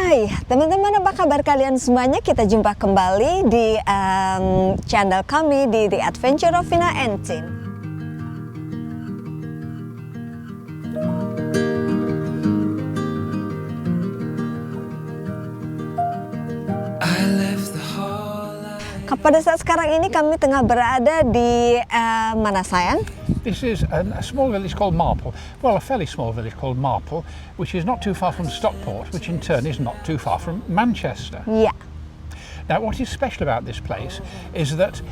Hai teman-teman, apa kabar kalian semuanya? Kita jumpa kembali di channel kami di The Adventure of Vina and Tim. Pada saat sekarang ini kami tengah berada di mana sayang? This is a small village called Marple, well a fairly small village called Marple, which is not too far from Stockport, which in turn is not too far from Manchester. Yeah. Now what is special about this place is that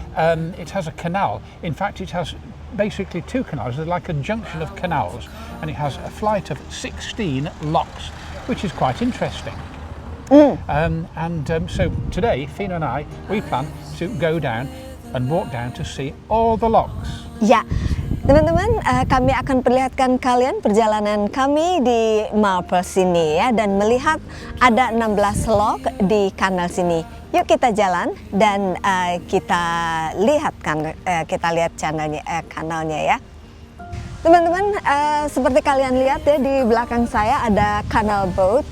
it has a canal. In fact it has basically two canals, they're like a junction of canals, and it has a flight of 16 locks, which is quite interesting. So today, Fina and I, we plan to go down and walk down to see all the locks. Ya, teman-teman, kami akan perlihatkan kalian perjalanan kami di Marple sini ya, dan melihat ada 16 lock di kanal sini. Yuk kita jalan dan kita lihat kanalnya ya. Teman-teman, seperti kalian lihat ya, di belakang saya ada canal boat.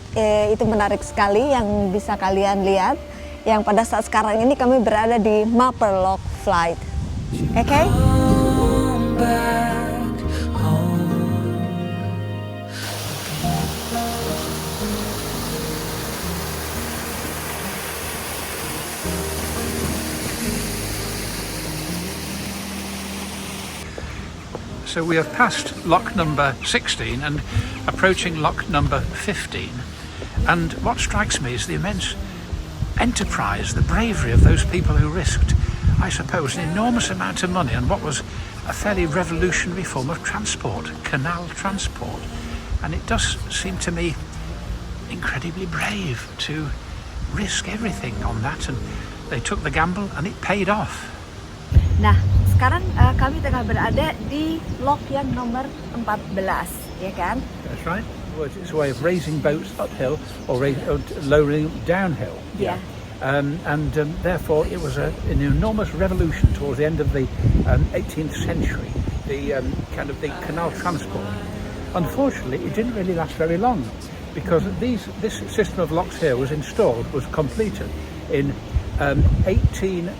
Itu menarik sekali yang bisa kalian lihat. Yang pada saat sekarang ini kami berada di Marple Lock Flight. Oke? So we have passed lock number 16 and approaching lock number 15. And what strikes me is the immense enterprise, the bravery of those people who risked, I suppose, an enormous amount of money on what was a fairly revolutionary form of transport, canal transport. And it does seem to me incredibly brave to risk everything on that, and they took the gamble and it paid off. Nah, sekarang kami tengah berada di lock yang nomor 14, ya kan? That's right. Well, it's a way of raising boats uphill or lowering downhill. Yeah. Therefore, it was an enormous revolution towards the end of the 18th century. The the canal transport. Unfortunately, it didn't really last very long because this system of locks here was completed in 1804,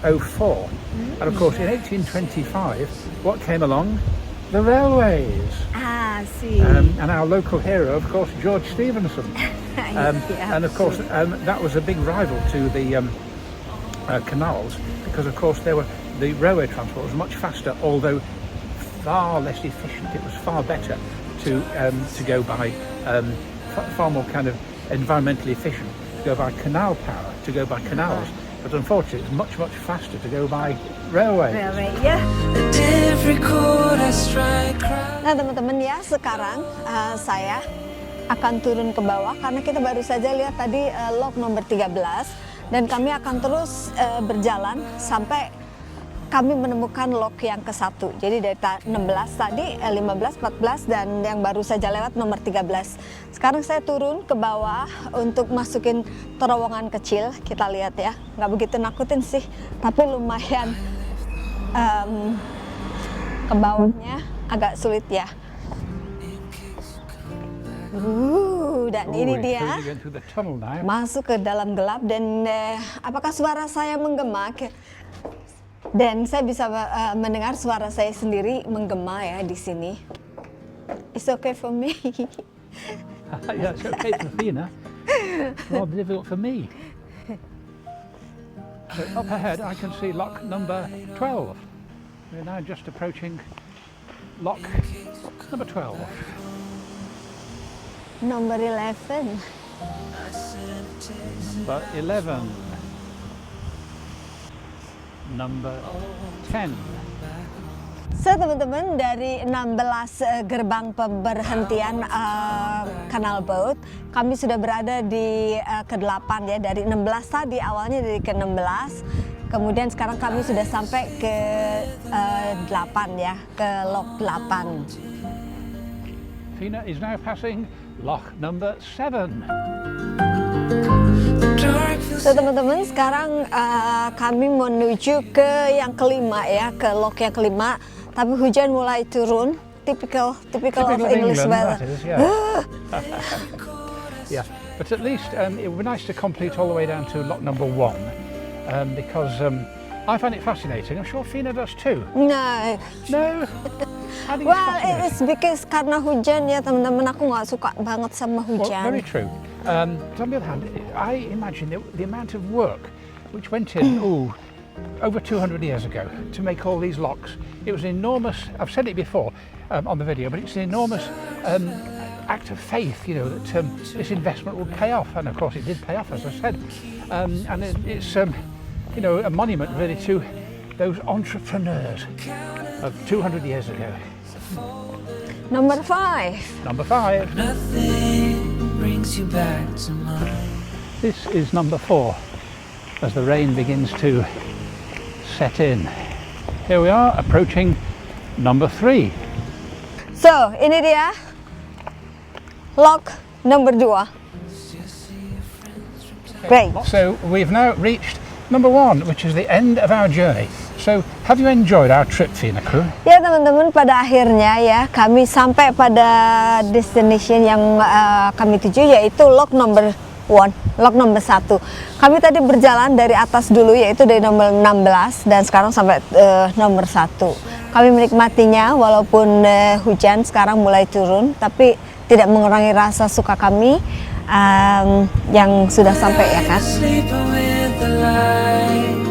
and of course in 1825 what came along? The railways. See. And our local hero, of course, George Stephenson. Yeah. And of course that was a big rival to the canals, because of course the railway transport was much faster, although far less efficient. It was far better to go by far more kind of environmentally efficient to go by canal power, to go by canals. But unfortunately, it's much faster to go by railway. Railway, ya. Nah teman-teman ya, sekarang saya akan turun ke bawah karena kita baru saja lihat tadi lock nomor 13, dan kami akan terus berjalan sampai kami menemukan lock yang ke-1. Jadi dari 16 tadi, 15, 14, dan yang baru saja lewat nomor 13. Sekarang saya turun ke bawah untuk masukin terowongan kecil. Kita lihat ya, nggak begitu nakutin sih, tapi lumayan ke bawahnya agak sulit ya. Dan ini dia masuk ke dalam gelap, dan apakah suara saya menggema? Dan saya bisa mendengar suara saya sendiri menggema ya di sini. It's okay for me. Yeah, it's okay for Fina. Rather difficult for me. So up ahead I can see lock number 12. We're now just approaching lock number 12. Number 11. Number 11. Number 10. So teman-teman, dari 16 gerbang pemberhentian canal boat, kami sudah berada di ke-8 ya. Dari 16 tadi, awalnya dari ke-16, kemudian sekarang kami sudah sampai ke 8 ya, ke lock 8. Fina is now passing lock number 7. So teman-teman, sekarang kami menuju ke yang kelima ya, ke lock yang kelima. Tapi hujan mulai turun, typical of English weather. Yeah. But at least it would be nice to complete all the way down to lock number 1 because I find it fascinating. I'm sure Fina does too. No. No? I think Well, it's fascinating. it's because karena hujan ya teman-teman, aku nggak suka banget sama Well, hujan. very true. But on the other hand, I imagine the amount of work which went in over 200 years ago to make all these locks. It was enormous. I've said it before on the video, but it's an enormous act of faith, you know, that this investment would pay off, and of course it did pay off, as I said. And it's you know, a monument really to those entrepreneurs of 200 years ago. Number 5. Number 5. Nothing brings you back to mine. This is number 4 as the rain begins to set in. Here we are approaching number 3. So, ini dia lock number 2. Great. So we've now reached number 1, which is the end of our journey. So have you enjoyed our trip, Finaku? Ya teman-teman, pada akhirnya ya kami sampai pada destination yang kami tuju, yaitu lock number 1, lock number 1. Kami tadi berjalan dari atas dulu, yaitu dari nomor 16 dan sekarang sampai nomor 1. Kami menikmatinya walaupun hujan sekarang mulai turun, tapi tidak mengurangi rasa suka kami yang sudah sampai, ya kan? Sleeping with the light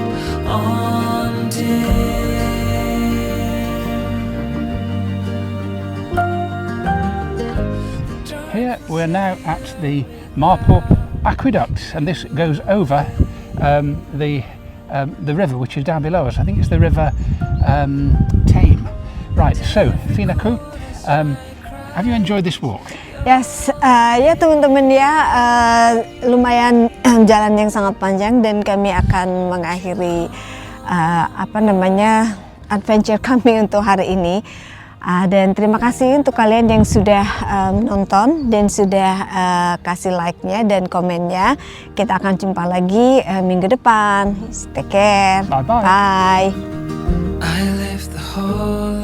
on dim. Here we're now at the Marple Aqueduct, and this goes over the river which is down below us. I think it's the River Tame. Right, so Finaku, have you enjoyed this walk? Yes, ya teman-teman ya, lumayan jalan yang sangat panjang dan kami akan mengakhiri adventure kami untuk hari ini. Dan terima kasih untuk kalian yang sudah nonton dan sudah kasih like-nya dan komennya. Kita akan jumpa lagi minggu depan. Take care. Bye-bye. Bye. I left the whole